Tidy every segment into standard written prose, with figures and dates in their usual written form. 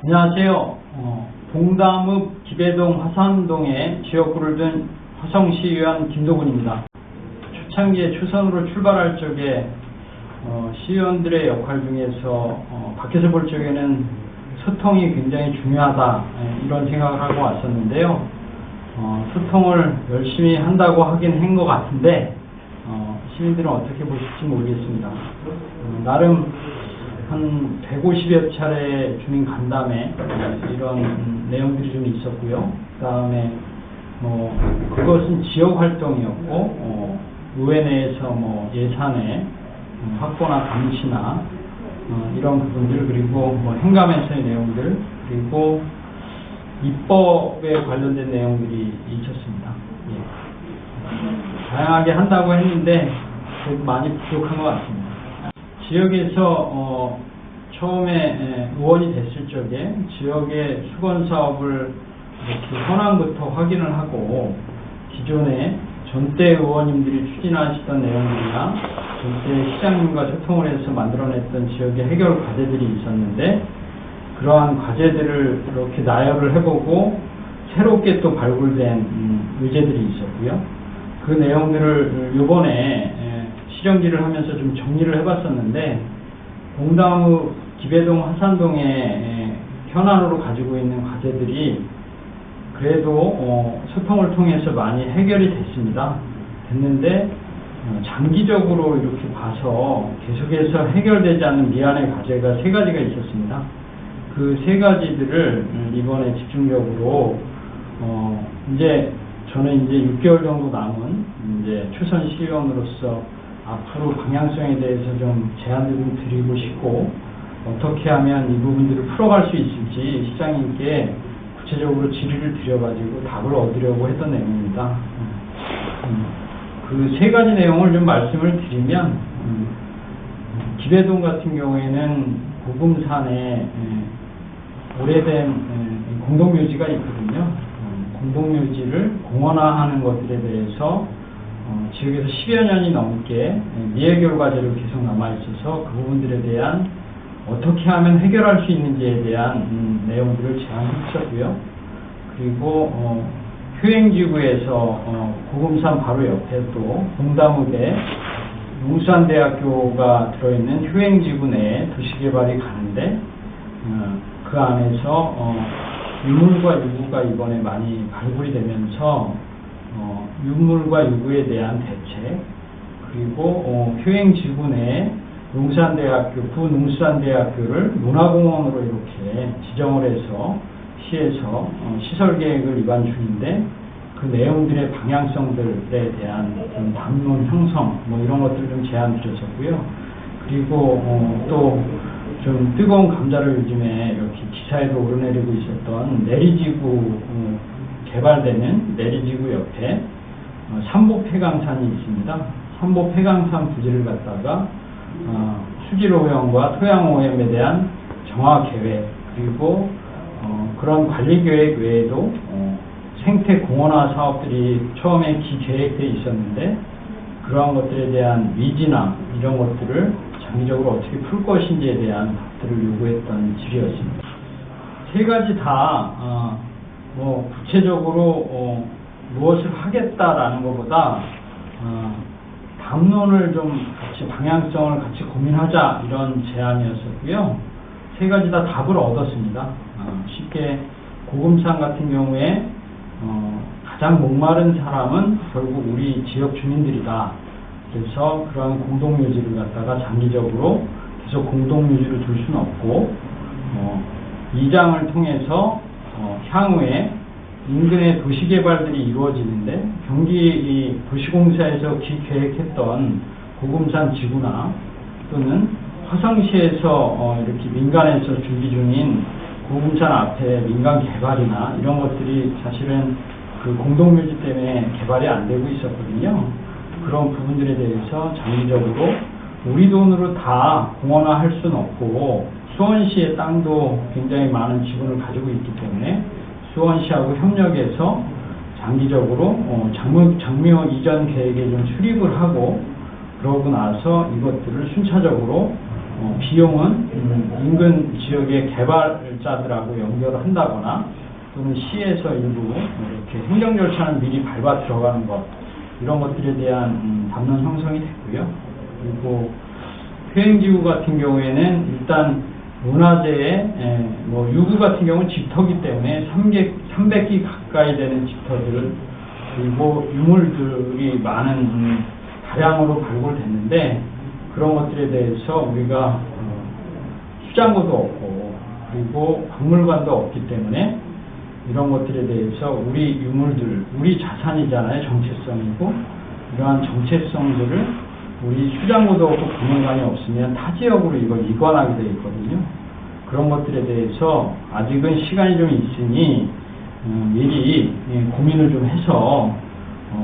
안녕하세요. 동담읍 기배동 화산동에 지역구를 둔 화성시의원 김도근입니다. 초창기에 초선으로 출발할 적에 시의원들의 역할 중에서 밖에서 볼 적에는 소통이 굉장히 중요하다 이런 생각을 하고 왔었는데요. 소통을 열심히 한다고 하긴 한 것 같은데 시민들은 어떻게 보실지 모르겠습니다. 나름 한 150여 차례 주민 간담회 이런 내용들이 좀 있었고요. 그 다음에 그것은 지역 활동이었고 의회 내에서 예산의 확보나 감시나 이런 부분들, 그리고 행감에서의 내용들, 그리고 입법에 관련된 내용들이 있었습니다. 다양하게 한다고 했는데 많이 부족한 것 같습니다. 지역에서 처음에 의원이 됐을 적에 지역의 수건 사업을 이렇게 현황부터 확인을 하고 기존에 전대 의원님들이 추진하시던 내용들이나 전대 시장님과 소통을 해서 만들어냈던 지역의 해결 과제들이 있었는데, 그러한 과제들을 이렇게 나열을 해보고 새롭게 또 발굴된 의제들이 있었고요. 그 내용들을 이번에 실형질을 하면서 좀 정리를 해봤었는데, 동담읍 기배동 화산동의 현안으로 가지고 있는 과제들이 그래도 소통을 통해서 많이 해결이 됐는데 장기적으로 이렇게 봐서 계속해서 해결되지 않는 미안의 과제가 3가지가 있었습니다. 그 3가지들을 이번에 집중적으로 이제 저는 이제 6개월 정도 남은 이제 초선 시의원으로서 앞으로 방향성에 대해서 좀 제안을 좀 드리고 싶고, 어떻게 하면 이 부분들을 풀어갈 수 있을지 시장님께 구체적으로 질의를 드려가지고 답을 얻으려고 했던 내용입니다. 그 3가지 내용을 좀 말씀을 드리면, 기배동 같은 경우에는 고금산에 오래된 공동묘지가 있거든요. 공동묘지를 공원화하는 것들에 대해서 지역에서 10여 년이 넘게 미해결 과제로 계속 남아있어서 그 부분들에 대한 어떻게 하면 해결할 수 있는지에 대한 내용들을 제안해 주셨고요. 그리고 효행지구에서 고금산 바로 옆에 또 동담읍에 농수산대학교가 들어있는 효행지구 내에 도시개발이 가는데, 그 안에서 유물과 유구가 이번에 많이 발굴이 되면서 유물과 유구에 대한 대책, 그리고 효행지구 내에 구농수산대학교를 문화공원으로 이렇게 지정을 해서 시에서 시설계획을 위반 중인데, 그 내용들의 방향성들에 대한 담론 형성 이런 것들을 좀 제안 드렸었고요. 그리고 또 좀 뜨거운 감자를 요즘에 이렇게 기사에도 오르내리고 있었던 내리지구, 개발되는 내리지구 옆에 삼보폐강산이 있습니다. 삼보폐강산 부지를 갖다가 수질오염과 토양오염에 대한 정화계획, 그리고 그런 관리계획 외에도 생태공원화 사업들이 처음에 기계획되어 있었는데, 그러한 것들에 대한 위지나 이런 것들을 장기적으로 어떻게 풀 것인지에 대한 답들을 요구했던 질의였습니다. 3가지 다 구체적으로 무엇을 하겠다라는 것보다 담론을 좀 같이 방향성을 같이 고민하자 이런 제안이었었고요. 3가지 다 답을 얻었습니다. 쉽게 고금산 같은 경우에 가장 목마른 사람은 결국 우리 지역 주민들이다. 그래서 그러한 공동묘지를 갖다가 장기적으로 계속 공동묘지로 둘 수는 없고, 이장을 통해서 향후에 인근의 도시개발들이 이루어지는데, 경기 도시공사에서 기계획했던 고금산 지구나 또는 화성시에서 이렇게 민간에서 준비 중인 고금산 앞에 민간 개발이나 이런 것들이 사실은 그 공동묘지 때문에 개발이 안 되고 있었거든요. 그런 부분들에 대해서 장기적으로 우리 돈으로 다 공원화할 수는 없고, 수원시의 땅도 굉장히 많은 지분을 가지고 있기 때문에 수원시하고 협력해서 장기적으로 장묘 이전 계획에 좀 수립을 하고, 그러고 나서 이것들을 순차적으로 비용은 인근 지역의 개발자들하고 연결을 한다거나 또는 시에서 일부 이렇게 행정 절차는 미리 밟아 들어가는 것, 이런 것들에 대한 담론 형성이 됐고요. 그리고 효행지구 같은 경우에는 일단 문화재의 유구 같은 경우는 집터기 때문에 300기 가까이 되는 집터들, 그리고 유물들이 많은 다량으로 발굴됐는데, 그런 것들에 대해서 우리가 수장고도 없고 그리고 박물관도 없기 때문에 이런 것들에 대해서 우리 유물들, 우리 자산이잖아요. 정체성이고, 이러한 정체성들을 우리 수장고도 없고 박물관이 없으면 타 지역으로 이걸 이관하게 되어 있거든요. 그런 것들에 대해서 아직은 시간이 좀 있으니 미리 고민을 좀 해서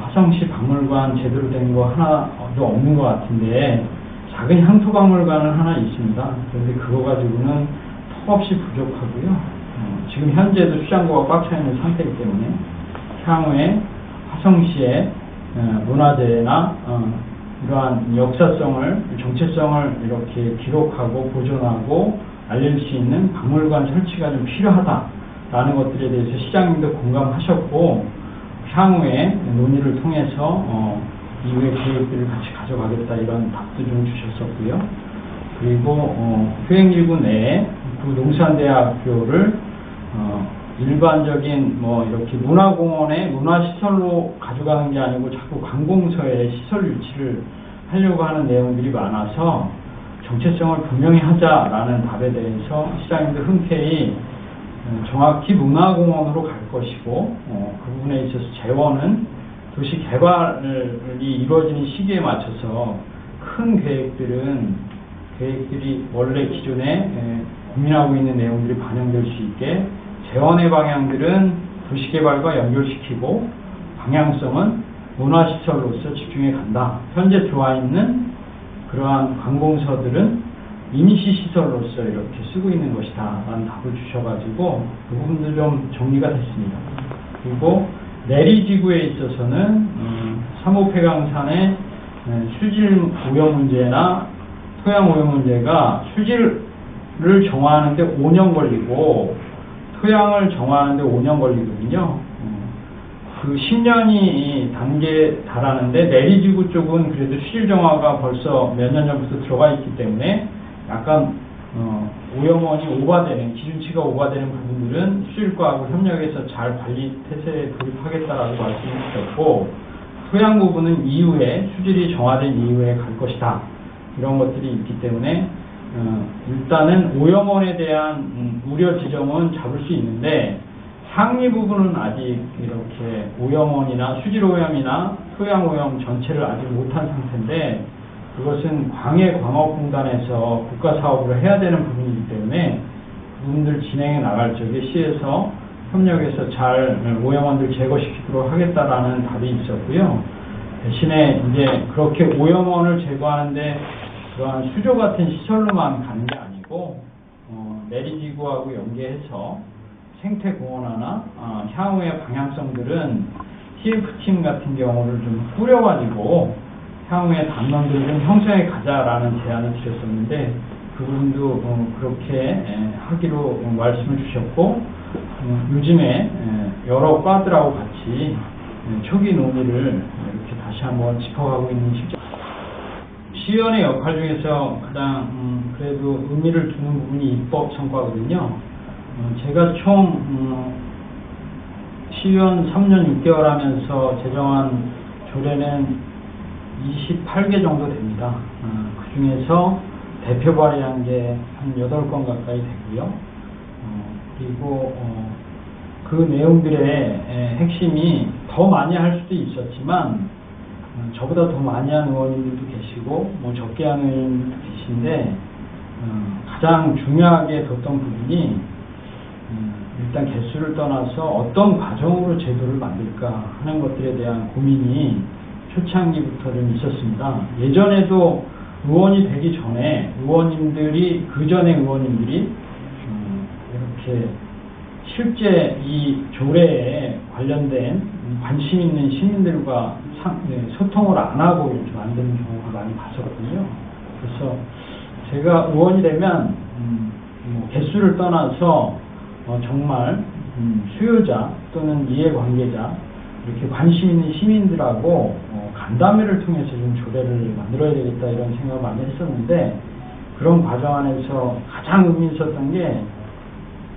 화성시 박물관 제대로 된 거 하나도 없는 것 같은데, 작은 향토박물관은 하나 있습니다. 그런데 그거 가지고는 턱없이 부족하고요. 지금 현재도 수장고가 꽉 차 있는 상태이기 때문에 향후에 화성시의 문화재나 이러한 역사성을, 정체성을 이렇게 기록하고 보존하고 알릴 수 있는 박물관 설치가 좀 필요하다라는 것들에 대해서 시장님도 공감하셨고, 향후에 논의를 통해서 이후의 계획들을 같이 가져가겠다, 이런 답도 좀 주셨었고요. 그리고 효행지구 내에 그 농산대학교를 일반적인 이렇게 문화공원의 문화시설로 가져가는 게 아니고 자꾸 관공서에 시설 유치를 하려고 하는 내용들이 많아서 정체성을 분명히 하자라는 답에 대해서 시장님도 흔쾌히 정확히 문화공원으로 갈 것이고, 그 부분에 있어서 재원은 도시 개발이 이루어지는 시기에 맞춰서 큰 계획들이 원래 기존에 고민하고 있는 내용들이 반영될 수 있게 재원의 방향들은 도시개발과 연결시키고, 방향성은 문화시설로서 집중해 간다. 현재 들어와 있는 그러한 관공서들은 임시시설로서 이렇게 쓰고 있는 것이다 라는 답을 주셔가지고 그 부분도 좀 정리가 됐습니다. 그리고 내리지구에 있어서는 3호 폐광산의 수질 오염 문제나 토양 오염 문제가 수질을 정화하는데 5년 걸리고 토양을 정화하는데 5년 걸리거든요. 그 10년이 단계에 달하는데 내리지구 쪽은 그래도 수질 정화가 벌써 몇 년 전부터 들어가 있기 때문에 약간 오염원이 오버되는, 기준치가 오버되는 부분들은 수질과하고 협력해서 잘 관리 태세에 돌입하겠다라고 말씀해 주셨고, 토양 부분은 이후에 수질이 정화된 이후에 갈 것이다, 이런 것들이 있기 때문에 일단은 오염원에 대한 우려 지점은 잡을 수 있는데, 상위 부분은 아직 이렇게 오염원이나 수질 오염이나 토양 오염 전체를 아직 못한 상태인데, 그것은 광해광업공단에서 국가 사업으로 해야 되는 부분이기 때문에 그 부분들 진행해 나갈 적에 시에서 협력해서 잘 오염원들 제거시키도록 하겠다라는 답이 있었고요. 대신에 이제 그렇게 오염원을 제거하는데 그러한 수조 같은 시설로만 가는 게 아니고 내리지구하고 연계해서 생태공원화나 향후의 방향성들은 TF팀 같은 경우를 좀 꾸려가지고 향후에 담론들을 좀 형성해 가자라는 제안을 드렸었는데, 그 부분도 그렇게 하기로 말씀을 주셨고, 요즘에 여러 과들하고 같이 초기 논의를 이렇게 다시 한번 짚어가고 있는 시점. 시의원의 역할 중에서 가장 그래도 의미를 두는 부분이 입법 성과거든요. 제가 총 시의원 3년 6개월 하면서 제정한 조례는 28개 정도 됩니다. 그 중에서 대표 발의한 게 한 8건 가까이 되고요. 그리고 그 내용들의 핵심이 더 많이 할 수도 있었지만 저보다 더 많이 한 의원님들도 계시고 적게 하는 의원님들도 계신데, 가장 중요하게 뒀던 부분이 일단 개수를 떠나서 어떤 과정으로 제도를 만들까 하는 것들에 대한 고민이 초창기부터 좀 있었습니다. 예전에도 의원이 되기 전에 의원님들이, 그 전에 의원님들이 이렇게 실제 이 조례에 관련된 관심 있는 시민들과 소통을 안 하고 이렇게 만드는 경우가 많이 봤었거든요. 그래서 제가 의원이 되면 개수를 떠나서 정말 수요자 또는 이해관계자 이렇게 관심 있는 시민들하고 간담회를 통해서 좀 조례를 만들어야 되겠다 이런 생각을 많이 했었는데, 그런 과정 안에서 가장 의미 있었던 게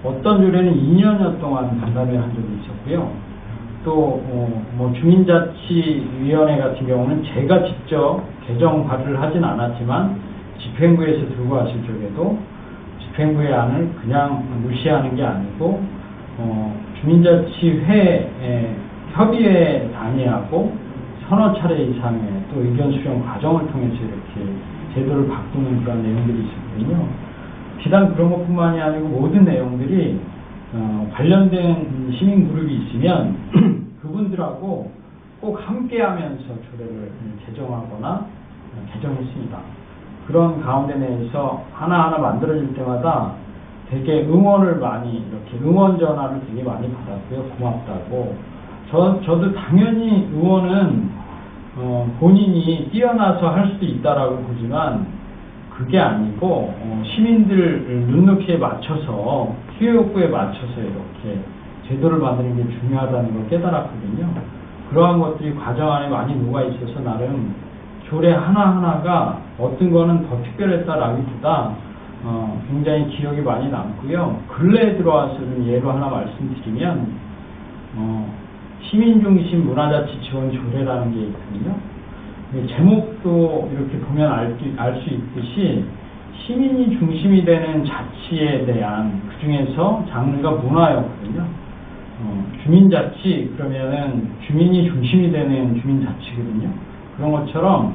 어떤 조례는 2년여 동안 간담회를 한 적이 있었고요. 또 주민자치위원회 같은 경우는 제가 직접 개정 발의를 하진 않았지만 집행부에서 들고 왔을 적에도 집행부의 안을 그냥 무시하는 게 아니고 주민자치회 협의회 단위하고 서너 차례 이상의 또 의견 수렴 과정을 통해서 이렇게 제도를 바꾸는 그런 내용들이 있었거든요. 비단 그런 것뿐만이 아니고 모든 내용들이 관련된 시민 그룹이 있으면 그분들하고 꼭 함께하면서 조례를 개정하거나 개정했습니다. 그런 가운데 내에서 하나하나 만들어질 때마다 되게 응원을 많이, 이렇게 응원 전화를 되게 많이 받았고요. 고맙다고. 저도 당연히 의원은 본인이 뛰어나서 할 수도 있다라고 보지만 그게 아니고 시민들 눈높이에 맞춰서, 수요욕구에 맞춰서 이렇게 제도를 만드는 게 중요하다는 걸 깨달았거든요. 그러한 것들이 과정 안에 많이 녹아 있어서 나름 조례 하나하나가 어떤 거는 더 특별했다라기보다 굉장히 기억이 많이 남고요. 근래에 들어와서 좀 예로 하나 말씀드리면 시민중심 문화자치 지원 조례라는 게 있거든요. 제목도 이렇게 보면 알 수 있듯이 시민이 중심이 되는 자치에 대한, 그 중에서 장르가 문화였거든요. 주민자치 그러면은 주민이 중심이 되는 주민자치거든요. 그런 것처럼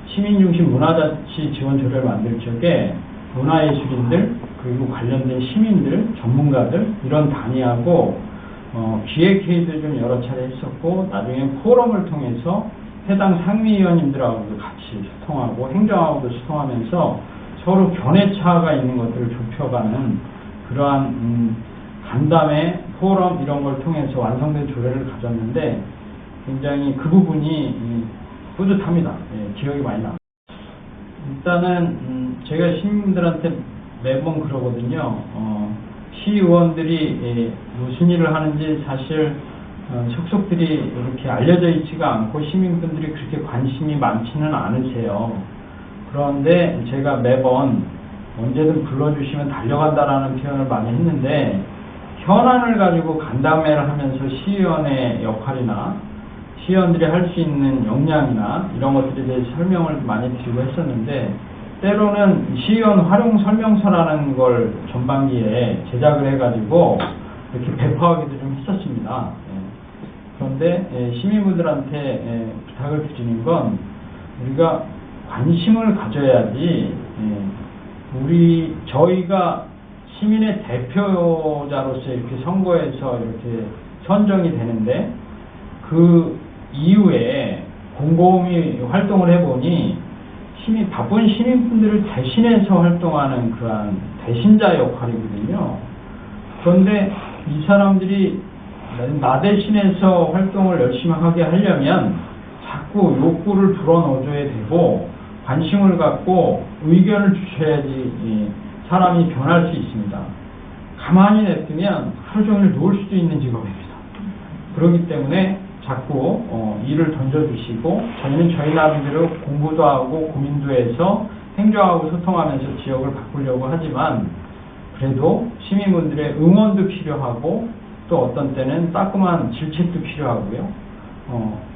시민중심 문화자치 지원 조례를 만들 적에 문화예술인들 그리고 관련된 시민들, 전문가들 이런 단위하고 기획회의도 좀 여러 차례 했었고, 나중에 포럼을 통해서 해당 상임위원님들하고도 같이 소통하고 행정하고도 소통하면서 서로 견해차가 있는 것들을 좁혀가는 그러한 간담회, 포럼 이런 걸 통해서 완성된 조례를 가졌는데 굉장히 그 부분이 뿌듯합니다. 예, 기억이 많이 납니다. 일단은 제가 시민들한테 매번 그러거든요. 시의원들이 무슨 일을 하는지 사실 속속들이 이렇게 알려져 있지가 않고 시민분들이 그렇게 관심이 많지는 않으세요. 그런데 제가 매번 언제든 불러주시면 달려간다라는 표현을 많이 했는데, 현안을 가지고 간담회를 하면서 시의원의 역할이나 시의원들이 할 수 있는 역량이나 이런 것들에 대해서 설명을 많이 드리고 했었는데, 때로는 시의원 활용 설명서라는 걸 전반기에 제작을 해가지고 이렇게 배포하기도 좀 했었습니다. 그런데 시민분들한테 부탁을 드리는 건, 우리가 관심을 가져야지 저희가 시민의 대표자로서 이렇게 선거에서 이렇게 선정이 되는데, 그 이후에 곰곰이 활동을 해보니 바쁜 시민분들을 대신해서 활동하는 그러한 대신자 역할이거든요. 그런데 이 사람들이 나 대신해서 활동을 열심히 하게 하려면 자꾸 욕구를 불어넣어줘야 되고 관심을 갖고 의견을 주셔야지 사람이 변할 수 있습니다. 가만히 냅두면 하루 종일 누울 수도 있는 직업입니다. 그렇기 때문에 자꾸 일을 던져주시고, 저희는 저희 나름대로 공부도 하고 고민도 해서 행정하고 소통하면서 지역을 바꾸려고 하지만, 그래도 시민분들의 응원도 필요하고 또 어떤 때는 따끔한 질책도 필요하고요.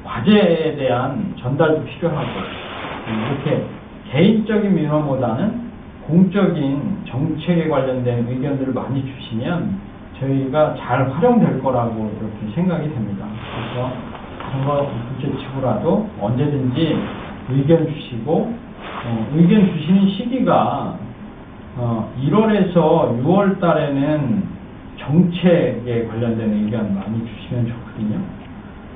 과제에 대한 전달도 필요하고, 이렇게 개인적인 민원보다는 공적인 정책에 관련된 의견들을 많이 주시면 저희가 잘 활용될 거라고 이렇게 생각이 됩니다. 그래서 선거 둘째치고라도 언제든지 의견 주시고, 의견 주시는 시기가 1월에서 6월 달에는 정책에 관련된 의견 많이 주시면 좋거든요.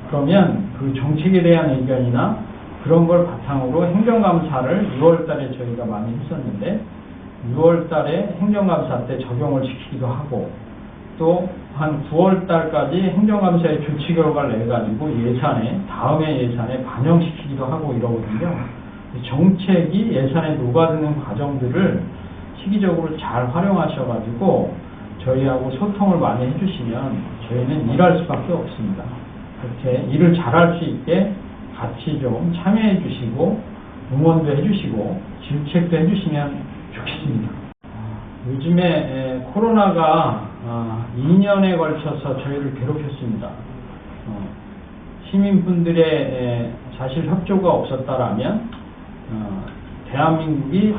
그러면 그 정책에 대한 의견이나 그런 걸 바탕으로 행정감사를 6월 달에 저희가 많이 했었는데, 6월 달에 행정감사 때 적용을 시키기도 하고, 또 한 9월 달까지 행정감사의 조치 결과를 내가지고 다음해 예산에 반영시키기도 하고 이러거든요. 정책이 예산에 녹아드는 과정들을 시기적으로 잘 활용하셔가지고 저희하고 소통을 많이 해주시면 저희는 일할 수밖에 없습니다. 그렇게 일을 잘할 수 있게 같이 좀 참여해 주시고 응원도 해주시고 질책도 해주시면 좋겠습니다. 요즘에 코로나가 2년에 걸쳐서 저희를 괴롭혔습니다. 시민분들의 사실 협조가 없었다라면 대한민국이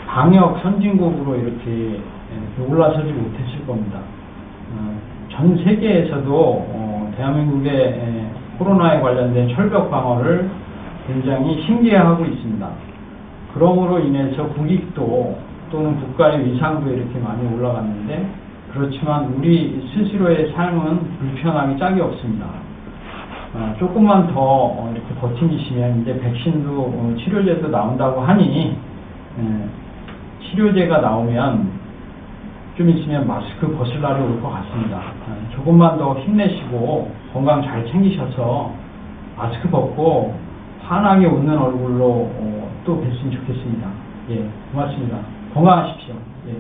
방역 선진국으로 이렇게 올라서지 못했을 겁니다. 전 세계에서도 대한민국의 코로나에 관련된 철벽 방어를 굉장히 신기해하고 있습니다. 그러므로 인해서 국익도 또는 국가의 위상도 이렇게 많이 올라갔는데, 그렇지만 우리 스스로의 삶은 불편함이 짝이 없습니다. 조금만 더 이렇게 버티시면 이제 백신도 치료제도 나온다고 하니 치료제가 나오면 좀 있으면 마스크 벗을 날이 올 것 같습니다. 조금만 더 힘내시고 건강 잘 챙기셔서 마스크 벗고 환하게 웃는 얼굴로 또 뵀으면 좋겠습니다. 예, 고맙습니다. 건강하십시오. 예.